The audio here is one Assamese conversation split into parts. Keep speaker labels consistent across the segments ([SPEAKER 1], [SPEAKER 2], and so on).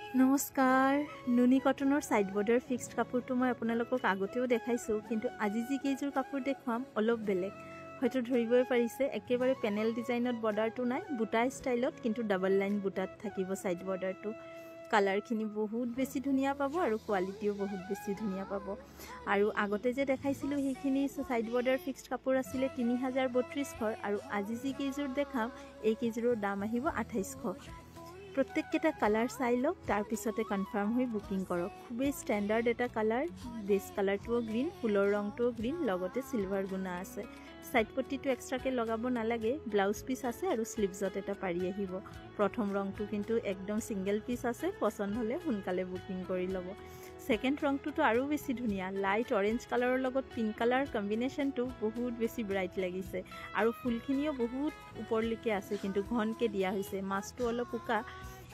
[SPEAKER 1] নমস্কাৰ নুনি কটনৰ সাইড বৰ্ডাৰ ফিক্সড কাপোৰটো মই আপোনালোকক আগতেও দেখাইছো কিন্তু আজি যি কেইজোৰ কাপোৰ দেখুৱাম অলপ বেলেগ হয়তো ধৰিবই পাৰিছে একেবাৰে পেনেল ডিজাইনত বৰ্ডাৰটো নাই বুটা ষ্টাইলত কিন্তু ডাবল লাইন বুটাত থাকিব সাইড বৰ্ডাৰটো কালাৰখিনি বহুত বেছি ধুনিয়া পাব আৰু কোৱালিটিও বহুত বেছি ধুনিয়া পাব আৰু আগতে যে দেখাইছিলো সেইখিনি সাইড বৰ্ডাৰ ফিক্সড কাপোৰ আছিল 3032 আৰু আজি যি কেইজোৰ দেখাম এই কেইজোৰৰ দাম আহিব 2800 প্ৰত্যেকটা কালাৰ চাই লওক তাৰ পিছতে কনফাৰ্ম হৈ বুকিং কৰক খুবেই ষ্টেণ্ডাৰ্ড এটা কালাৰ বেস কালাৰটো গ্ৰীন ফুলৰ ৰংটো গ্ৰীন লগতে সিলভাৰ গুণা আছে সাইড পট্টিটো এক্সট্ৰাকে লগাব নালাগে ব্লাউজ পিস আছে আৰু স্লিভছত এটা পাৰি আহিব প্ৰথম ৰংটো কিন্তু একদম সিঙ্গেল পিস আছে পছন্দ হলে সোনকালে বুকিং কৰি লব সেকেন্ড ৰংটোটো আৰু বেছি ধুনিয়া লাইট অৰেঞ্জ কালাৰৰ লগত পিংক কালাৰ কম্বিনেশনটো বহুত বেছি ব্ৰাইট লাগিছে আৰু ফুলখিনিও বহুত ওপৰলৈকে আছে কিন্তু ঘনকে দিয়া হৈছে মাছটো অলপ উকা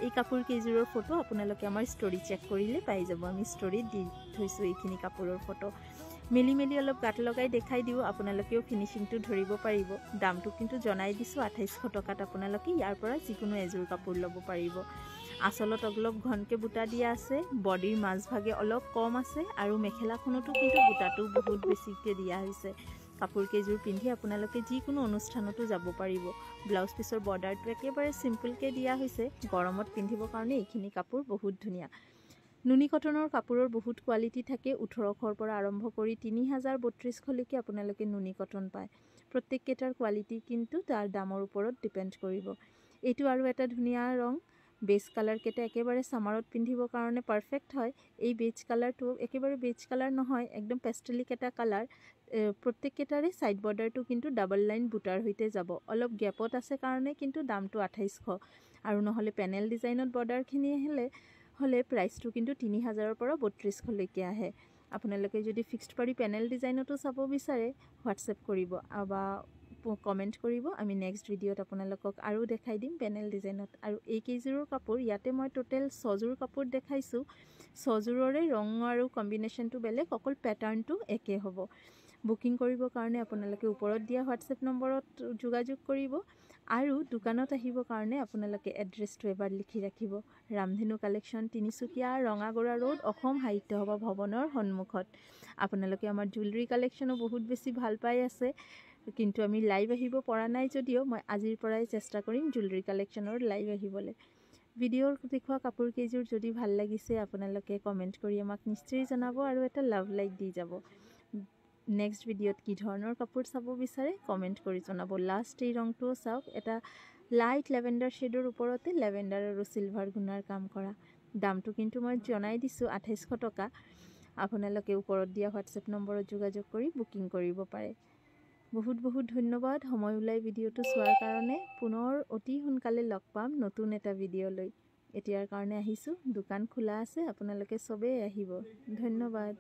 [SPEAKER 1] এই কাপোৰ কেইজোৰৰ ফটো আপোনালোকে আমাৰ ষ্টৰি চেক কৰিলে পাই যাব আমি ষ্টৰি দি থৈছো এইখিনি কাপোৰৰ ফটো মেলি অলপ গাট লগাই দেখাই দিও আপোনালোকেও ফিনিশিংটো ধৰিব পাৰিব দামটো কিন্তু জনাই দিছো 2800 টকাত আপোনালোকে ইয়াৰ পৰা যিকোনো এজোৰ কাপোৰ ল'ব পাৰিব আসলত অলপ ঘনকে বুটা দিয়া আছে বডিৰ মাজভাগে অলপ কম আছে আৰু মেখেলাখনতো কিন্তু বুটাটো বহুত বেছিকে দিয়া হৈছে কাপোৰ কেজোৰ পিন্ধি আপোনালোকে যিকোনো অনুষ্ঠানতো যাব পাৰিব ব্লাউজ পিছৰ বৰ্ডাৰটো একেবাৰে সিম্পলকে দিয়া হৈছে গৰমত পিন্ধিবৰ কাৰণে এইখিনি কাপোৰ বহুত ধুনিয়া নুনি কটনৰ কাপোৰৰ বহুত কোৱালিটি থাকে 1800 পৰা আৰম্ভ কৰি 3032 লৈকে আপোনালোকে নুনি কটন পায় প্ৰত্যেকটাৰ কোৱালিটি কিন্তু তাৰ দামৰ ওপৰত ডিপেন্ড কৰিব এইটো আৰু এটা ধুনিয়া ৰং বেস কালাৰ কেটা একেবাৰে সামাৰত পিন্ধিবৰ কাৰণে পাৰফেক্ট হয় এই বেজ কালাৰটো একেবাৰে বেজ কালাৰ নহয় একদম পেস্টেলিক এটা কালাৰ প্ৰত্যেকটাৰে সাইড বৰ্ডাৰটো কিন্তু ডাবল লাইন বুটাৰ হৈতে যাব অলপ গ্যাপত আছে কাৰণে কিন্তু দামটো 2800 আৰু নহলে পেনেল ডিজাইনত বৰ্ডাৰখিনি হলে প্ৰাইসটো কিন্তু 3000 পৰা 3200 লৈকে আহে আপোনালোকে যদি ফিক্সড পাৰি পেনেল ডিজাইনতো চাব বিচাৰে হোৱাটসএপ কৰিব বা কমেন্ট কৰিব আমি নেক্সট ভিডিওত আপোনালোকক আৰু দেখাই দিম পেনেল ডিজাইনত আৰু এই কেইজোৰৰ কাপোৰ ইয়াতে মই টোটাল 6 জোৰ কাপোৰ দেখাইছো 6 জোৰৰে ৰং আৰু কম্বিনেশনটো বেলেগ অকল প্যাটাৰ্নটো একে হ'ব বুকিং কৰিবৰ কাৰণে আপোনালোকে ওপৰত দিয়া হোৱাটসএপ নম্বৰত যোগাযোগ কৰিব আৰু দোকানত আহিবৰ কাৰণে আপোনালোকে এড্ৰেছটো এবাৰ লিখি ৰাখিব ৰামধেনু কালেকশন তিনিচুকীয়া ৰঙাগড়া ৰোড অসম সাহিত্য সভা ভৱনৰ সন্মুখত আপোনালোকে আমাৰ জুৱেলাৰী কালেকশনো বহুত বেছি ভাল পাই আছে কিন্তু আমি লাইভ আহিব পৰা নাই যদিও মই আজিৰ পৰাই চেষ্টা কৰিম জুৱেলাৰী কালেকশনৰ লাইভ আহিবলৈ ভিডিওৰ দেখুৱা কাপোৰ কেইজোৰ যদি ভাল লাগিছে আপোনালোকে কমেন্ট কৰি আমাক নিশ্চয় জনাব আৰু এটা লাভ লাইক দি যাব নেক্সট ভিডিওত কি ধৰণৰ কাপোৰ চাব বিচাৰে কমেন্ট কৰি জনাব লাষ্ট এই ৰংটো চাওক এটা লাইট লেভেন্ডাৰ শেডৰ ওপৰতে লেভেন্ডাৰ আৰু সিলভাৰ গুণাৰ কাম কৰা দামটো কিন্তু মই জনাই দিছো 2800 টকা আপোনালোকে ওপৰত দিয়া হোৱাটসএপ নম্বৰত যোগাযোগ কৰি বুকিং কৰিব পাৰে বহুত ধন্যবাদ সময় উলাই ভিডিওটো চোৱাৰ কাৰণে পুনৰ অতি সোনকালে লগ পাম নতুন এটা ভিডিও লৈ এতিয়াৰ কাৰণে আহিছো দোকান খোলা আছে আপোনালোকে সবে আহিব ধন্যবাদ